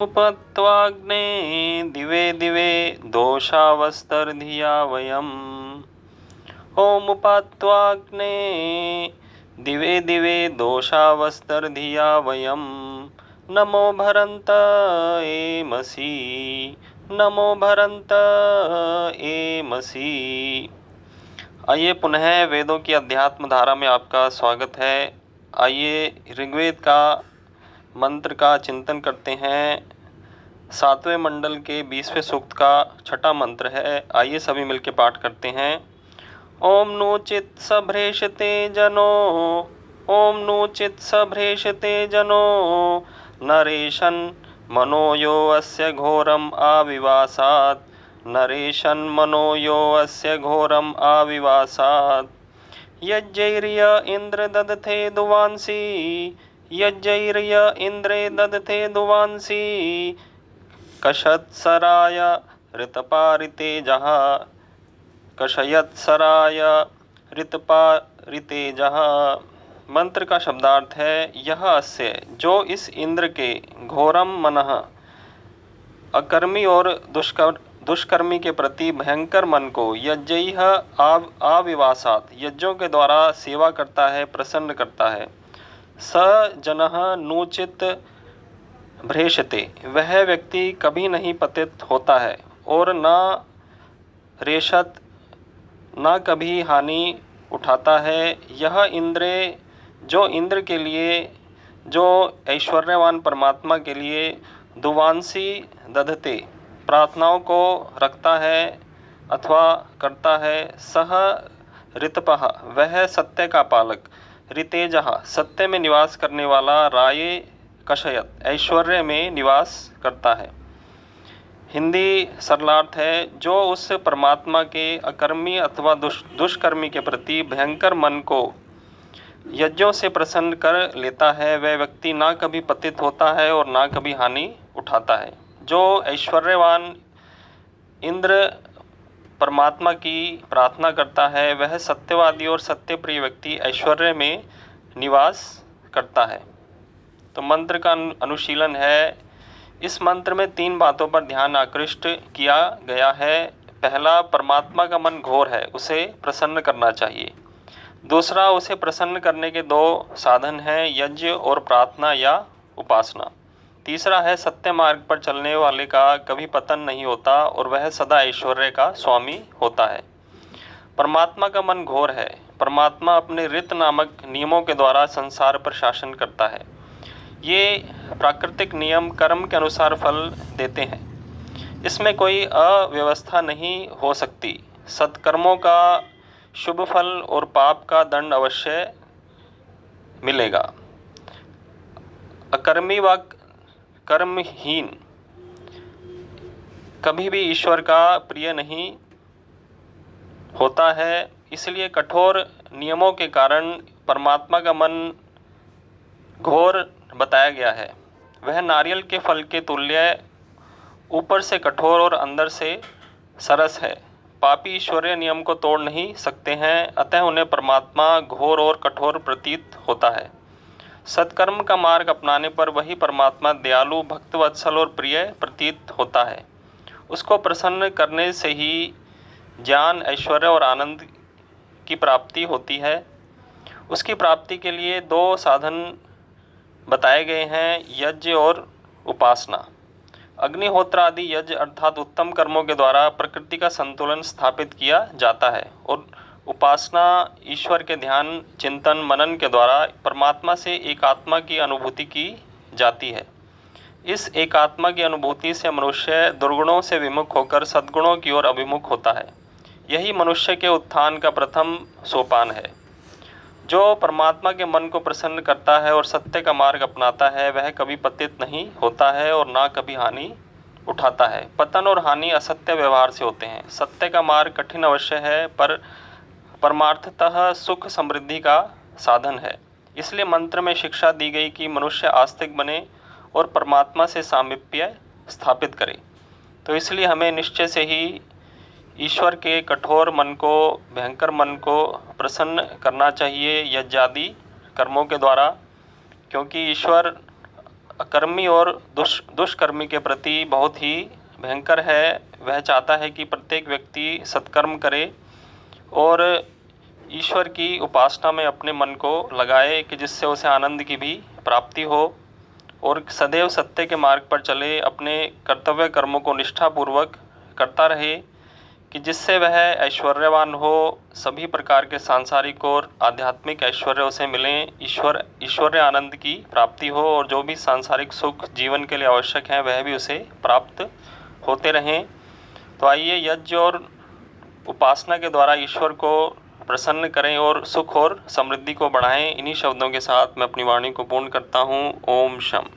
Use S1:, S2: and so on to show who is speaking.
S1: उपत्वाग्ने दिवे दिवे दोषावस्तर्धिया वयम्। ॐ उपात्वाग्ने दिवे दिवे दोषावस्तर्धिया वयम्। नमो भरन्त एमसि, नमो भरन्त एमसि। आइए पुनः वेदों की अध्यात्म धारा में आपका स्वागत है। आइए ऋग्वेद का मंत्र का चिंतन करते हैं। 7वें मंडल के 20वें सूक्त का छठा मंत्र है। आइए सभी मिलकर पाठ करते हैं। ओम नोचित सभ्रेशते जनो, ओम नोचित सभ्रेशते जनो, नरेशन मनो यो अस्य घोरम आविवासात्, नरेशन मनो यो अस्य घोरम आविवासात्। यज्जैर्य इंद्र ददथे दुवांसी, यज्जैर्य इंद्रे ददथे दुवांसी, कषत्सराय ऋतपारितेजः, कषयत्सराय ऋतपारितेजः। मंत्र का शब्दार्थ है, यह अस्य जो इस इंद्र के, घोरम मनः अकर्मी और दुष्कर्मी के प्रति भयंकर मन को, यज्ञैः आविवासात् यज्ञों के द्वारा सेवा करता है, प्रसन्न करता है। स जनः नूचित भ्रेषते वह व्यक्ति कभी नहीं पतित होता है, और न रेशत न कभी हानि उठाता है। यह इंद्रे जो इंद्र के लिए, जो ऐश्वर्यवान परमात्मा के लिए दुवांसी दधते प्रार्थनाओं को रखता है अथवा करता है। सह ऋतपः वह सत्य का पालक, ऋतेजः सत्य में निवास करने वाला, राये कषयत ऐश्वर्य में निवास करता है। हिंदी सरलार्थ है, जो उस परमात्मा के अकर्मी अथवा दुष्कर्मी के प्रति भयंकर मन को यज्ञों से प्रसन्न कर लेता है, वह व्यक्ति ना कभी पतित होता है और ना कभी हानि उठाता है। जो ऐश्वर्यवान इंद्र परमात्मा की प्रार्थना करता है, वह सत्यवादी और सत्यप्रिय व्यक्ति ऐश्वर्य में निवास करता है। तो मंत्र का अनुशीलन है। इस मंत्र में 3 बातों पर ध्यान आकृष्ट किया गया है। पहला, परमात्मा का मन घोर है, उसे प्रसन्न करना चाहिए। दूसरा, उसे प्रसन्न करने के 2 साधन हैं, यज्ञ और प्रार्थना या उपासना। तीसरा है, सत्य मार्ग पर चलने वाले का कभी पतन नहीं होता और वह सदा ऐश्वर्य का स्वामी होता है। परमात्मा का मन घोर है। परमात्मा अपने ऋत नामक नियमों के द्वारा संसार पर शासन करता है। ये प्राकृतिक नियम कर्म के अनुसार फल देते हैं। इसमें कोई अव्यवस्था नहीं हो सकती। सत्कर्मों का शुभ फल और पाप का दंड अवश्य मिलेगा। अकर्मी व कर्महीन कभी भी ईश्वर का प्रिय नहीं होता है। इसलिए कठोर नियमों के कारण परमात्मा का मन घोर बताया गया है। वह नारियल के फल के तुल्य ऊपर से कठोर और अंदर से सरस है। पापी ईश्वरीय नियम को तोड़ नहीं सकते हैं, अतः उन्हें परमात्मा घोर और कठोर प्रतीत होता है। सत्कर्म का मार्ग अपनाने पर वही परमात्मा दयालु, भक्तवत्सल और प्रिय प्रतीत होता है। उसको प्रसन्न करने से ही ज्ञान, ऐश्वर्य और आनंद की प्राप्ति होती है। उसकी प्राप्ति के लिए 2 साधन बताए गए हैं, यज्ञ और उपासना। अग्निहोत्र आदि यज्ञ अर्थात उत्तम कर्मों के द्वारा प्रकृति का संतुलन स्थापित किया जाता है, और उपासना ईश्वर के ध्यान, चिंतन, मनन के द्वारा परमात्मा से एकात्मा की अनुभूति की जाती है। इस एकात्मा की अनुभूति से मनुष्य दुर्गुणों से विमुख होकर सद्गुणों की ओर अभिमुख होता है। यही मनुष्य के उत्थान का प्रथम सोपान है। जो परमात्मा के मन को प्रसन्न करता है और सत्य का मार्ग अपनाता है, वह कभी पतित नहीं होता है और ना कभी हानि उठाता है। पतन और हानि असत्य व्यवहार से होते हैं। सत्य का मार्ग कठिन अवश्य है, पर परमार्थतः सुख समृद्धि का साधन है। इसलिए मंत्र में शिक्षा दी गई कि मनुष्य आस्तिक बने और परमात्मा से सामीप्य स्थापित करे। तो इसलिए हमें निश्चय से ही ईश्वर के कठोर मन को, भयंकर मन को प्रसन्न करना चाहिए यज्ञादि कर्मों के द्वारा, क्योंकि ईश्वर अकर्मी और दुष्कर्मी के प्रति बहुत ही भयंकर है। वह चाहता है कि प्रत्येक व्यक्ति सत्कर्म करे और ईश्वर की उपासना में अपने मन को लगाए कि जिससे उसे आनंद की भी प्राप्ति हो और सदैव सत्य के मार्ग पर चले, अपने कर्तव्य कर्मों को निष्ठापूर्वक करता रहे कि जिससे वह ऐश्वर्यवान हो, सभी प्रकार के सांसारिक और आध्यात्मिक ऐश्वर्य उसे मिलें, ईश्वरीय आनंद की प्राप्ति हो और जो भी सांसारिक सुख जीवन के लिए आवश्यक है वह भी उसे प्राप्त होते रहें। तो आइए यज्ञ और उपासना के द्वारा ईश्वर को प्रसन्न करें और सुख और समृद्धि को बढ़ाएं। इन्हीं शब्दों के साथ मैं अपनी वाणी को पूर्ण करता हूँ। ओम शम।